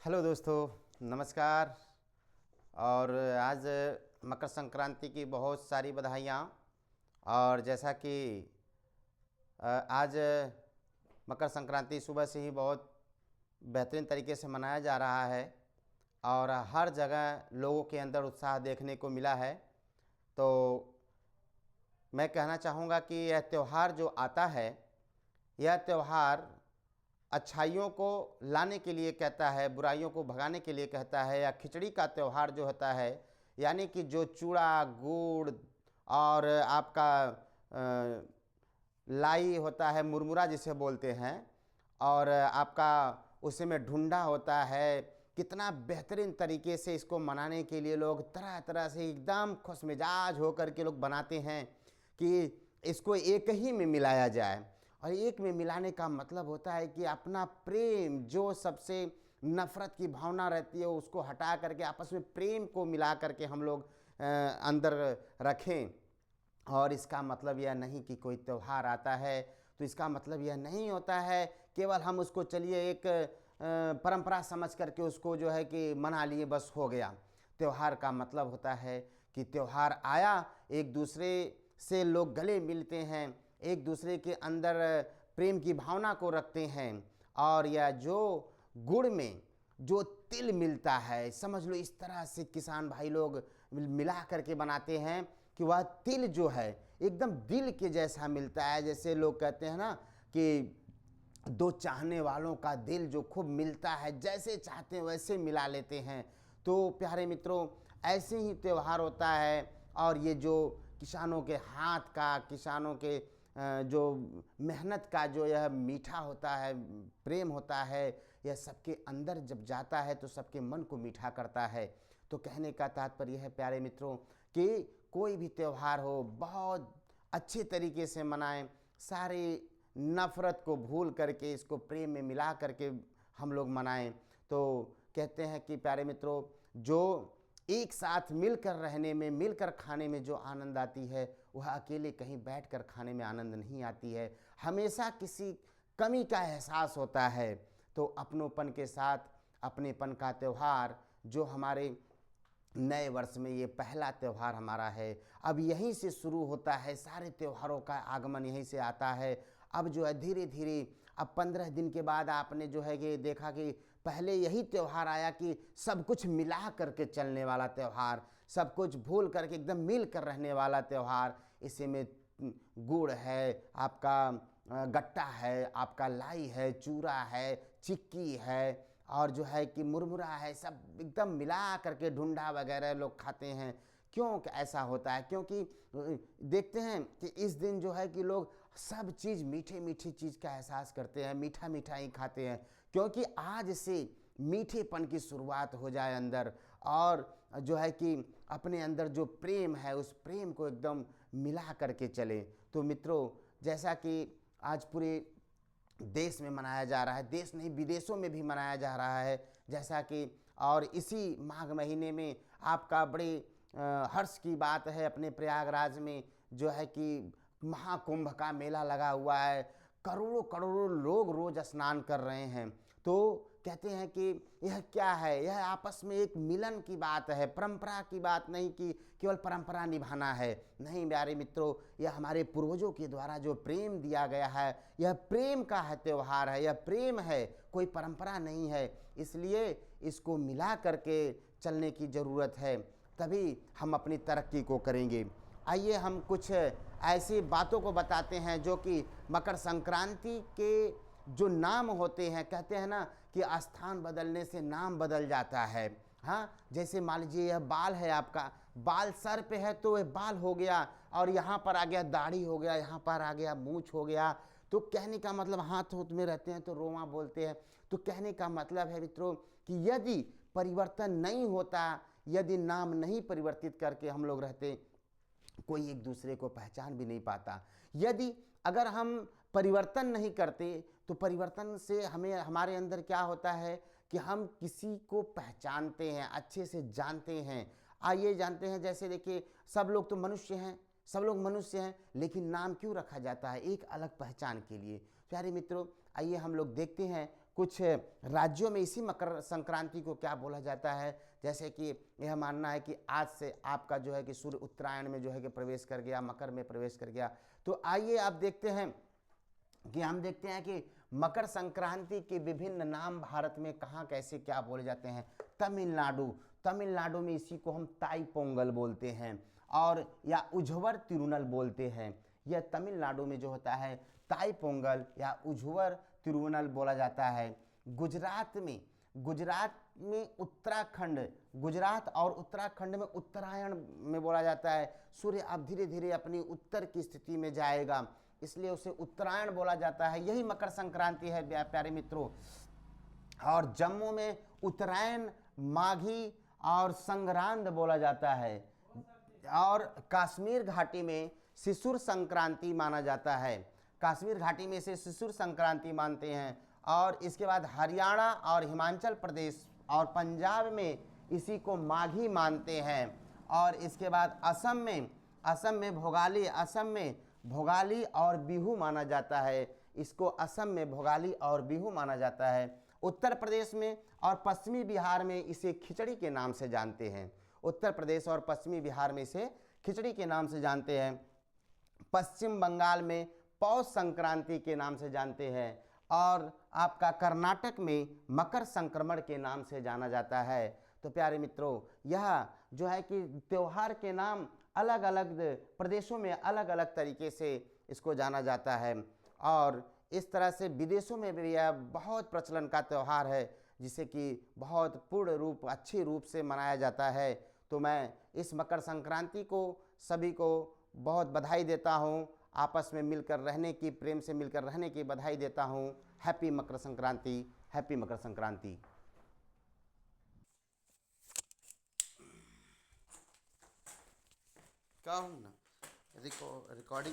Hello दोस्तों, नमस्कार। और आज मकर संक्रांति की बहुत सारी बधाइयाँ। और जैसा कि आज मकर संक्रांति सुबह से ही बहुत बेहतरीन तरीके से मनाया जा रहा है और हर जगह लोगों के अंदर उत्साह देखने को मिला है। तो मैं कहना चाहूँगा कि यह त्यौहार जो आता है, यह त्यौहार अच्छाइयों को लाने के लिए कहता है, बुराइयों को भगाने के लिए कहता है। या खिचड़ी का त्यौहार जो होता है, यानी कि जो चूड़ा गुड़ और आपका लाई होता है, मुरमुरा जिसे बोलते हैं, और आपका उसमें ढूंढा होता है। कितना बेहतरीन तरीके से इसको मनाने के लिए लोग तरह तरह से एकदम खुशमिजाज होकर के लोग बनाते हैं कि इसको एक ही में मिलाया जाए। और एक में मिलाने का मतलब होता है कि अपना प्रेम, जो सबसे नफरत की भावना रहती है, उसको हटा करके आपस में प्रेम को मिला करके हम लोग अंदर रखें। और इसका मतलब यह नहीं कि कोई त्यौहार आता है तो इसका मतलब यह नहीं होता है केवल हम उसको चलिए एक परंपरा समझ करके उसको जो है कि मना लिए, बस हो गया। त्यौहार का मतलब होता है कि त्यौहार आया, एक दूसरे से लोग गले मिलते हैं, एक दूसरे के अंदर प्रेम की भावना को रखते हैं। और यह जो गुड़ में जो तिल मिलता है, समझ लो इस तरह से किसान भाई लोग मिला करके बनाते हैं कि वह तिल जो है एकदम दिल के जैसा मिलता है। जैसे लोग कहते हैं ना कि दो चाहने वालों का दिल जो खूब मिलता है, जैसे चाहते हैं वैसे मिला लेते हैं। तो प्यारे मित्रों, ऐसे ही त्यौहार होता है। और ये जो किसानों के हाथ का, किसानों के जो मेहनत का जो यह मीठा होता है, प्रेम होता है, यह सबके अंदर जब जाता है तो सबके मन को मीठा करता है। तो कहने का तात्पर्य है प्यारे मित्रों कि कोई भी त्यौहार हो, बहुत अच्छे तरीके से मनाएं। सारे नफ़रत को भूल करके इसको प्रेम में मिला करके हम लोग मनाएं। तो कहते हैं कि प्यारे मित्रों, जो एक साथ मिलकर रहने में, मिलकर खाने में जो आनंद आती है, वह अकेले कहीं बैठकर खाने में आनंद नहीं आती है। हमेशा किसी कमी का एहसास होता है। तो अपनोपन के साथ अपनेपन का त्यौहार जो हमारे नए वर्ष में ये पहला त्यौहार हमारा है, अब यहीं से शुरू होता है। सारे त्योहारों का आगमन यहीं से आता है। अब जो है धीरे धीरे, अब 15 दिन के बाद आपने जो है कि देखा कि पहले यही त्यौहार आया कि सब कुछ मिला करके चलने वाला त्यौहार, सब कुछ भूल करके एकदम मिल कर रहने वाला त्यौहार। इसी में गुड़ है, आपका गट्टा है, आपका लाई है, चूरा है, चिक्की है, और जो है कि मुरमुरा है, सब एकदम मिला करके ढूंढा वगैरह लोग खाते हैं। क्यों ऐसा होता है? क्योंकि देखते हैं कि इस दिन जो है कि लोग सब चीज़ मीठे मीठी चीज़ का एहसास करते हैं, मीठा मीठा ही खाते हैं, क्योंकि आज से मीठेपन की शुरुआत हो जाए अंदर। और जो है कि अपने अंदर जो प्रेम है, उस प्रेम को एकदम मिला करके चले। तो मित्रों, जैसा कि आज पूरे देश में मनाया जा रहा है, देश नहीं विदेशों में भी मनाया जा रहा है, जैसा कि और इसी माघ महीने में आपका बड़े हर्ष की बात है, अपने प्रयागराज में जो है कि महाकुंभ का मेला लगा हुआ है। करोड़ों करोड़ों लोग रोज स्नान कर रहे हैं। तो कहते हैं कि यह क्या है? यह आपस में एक मिलन की बात है, परंपरा की बात नहीं कि केवल परंपरा निभाना है। नहीं प्यारे मित्रों, यह हमारे पूर्वजों के द्वारा जो प्रेम दिया गया है, यह प्रेम का है त्यौहार है, यह प्रेम है, कोई परंपरा नहीं है। इसलिए इसको मिला करके चलने की ज़रूरत है, तभी हम अपनी तरक्की को करेंगे। आइए हम कुछ ऐसी बातों को बताते हैं जो कि मकर संक्रांति के जो नाम होते हैं, कहते हैं ना कि स्थान बदलने से नाम बदल जाता है। हाँ, जैसे मान लीजिए यह बाल है, आपका बाल सर पे है तो यह बाल हो गया, और यहाँ पर आ गया दाढ़ी हो गया, यहाँ पर आ गया मूछ हो गया। तो कहने का मतलब, हाथ होत में रहते हैं तो रोमा बोलते हैं। तो कहने का मतलब है मित्रों कि यदि परिवर्तन नहीं होता, यदि नाम नहीं परिवर्तित करके हम लोग रहते, कोई एक दूसरे को पहचान भी नहीं पाता। यदि अगर हम परिवर्तन नहीं करते तो परिवर्तन से हमें, हमारे अंदर क्या होता है कि हम किसी को पहचानते हैं, अच्छे से जानते हैं। आइए जानते हैं, जैसे देखिए सब लोग तो मनुष्य हैं, सब लोग मनुष्य हैं, लेकिन नाम क्यों रखा जाता है? एक अलग पहचान के लिए। प्यारे मित्रों, आइए हम लोग देखते हैं कुछ राज्यों में इसी मकर संक्रांति को क्या बोला जाता है, जैसे कि यह मानना है कि आज से आपका जो है कि सूर्य उत्तरायण में जो है कि प्रवेश कर गया, मकर में प्रवेश कर गया। तो आइए आप देखते हैं कि हम देखते हैं कि मकर संक्रांति के विभिन्न नाम भारत में कहाँ कैसे क्या बोले जाते हैं। तमिलनाडु में इसी को हम ताई पोंगल बोलते हैं और या उझवर तिरुनल बोलते हैं। यह तमिलनाडु में जो होता है ताई पोंगल या उझवर तिरुनल बोला जाता है। गुजरात में उत्तराखंड, गुजरात और उत्तराखंड में उत्तरायण में बोला जाता है। सूर्य अब धीरे धीरे अपनी उत्तर की स्थिति में जाएगा, इसलिए उसे उत्तरायण बोला जाता है। यही मकर संक्रांति है प्यारे मित्रों। और जम्मू में उत्तरायण, माघी और संग्रांद बोला जाता है। और कश्मीर घाटी में शिशुर संक्रांति माना जाता है। कश्मीर घाटी में से शिशुर संक्रांति मानते हैं। और इसके बाद हरियाणा और हिमाचल प्रदेश और पंजाब में इसी को माघी मानते हैं। और इसके बाद असम में भोगाली और बिहू माना जाता है। इसको असम में भोगाली और बिहू माना जाता है। उत्तर प्रदेश में और पश्चिमी बिहार में इसे खिचड़ी के नाम से जानते हैं। उत्तर प्रदेश और पश्चिमी बिहार में इसे खिचड़ी के नाम से जानते हैं। पश्चिम बंगाल में पौष संक्रांति के नाम से जानते हैं। और आपका कर्नाटक में मकर संक्रमण के नाम से जाना जाता है। तो प्यारे मित्रों, यह जो है कि त्योहार के नाम अलग अलग प्रदेशों में अलग अलग तरीके से इसको जाना जाता है। और इस तरह से विदेशों में भी यह बहुत प्रचलन का त्यौहार है, जिसे कि बहुत पूर्ण रूप अच्छे रूप से मनाया जाता है। तो मैं इस मकर संक्रांति को सभी को बहुत बधाई देता हूँ। आपस में मिलकर रहने की, प्रेम से मिलकर रहने की बधाई देता हूँ। Happy Makar Sankranti, happy Makar Sankranti. कहूँ ना रिकॉर्डिंग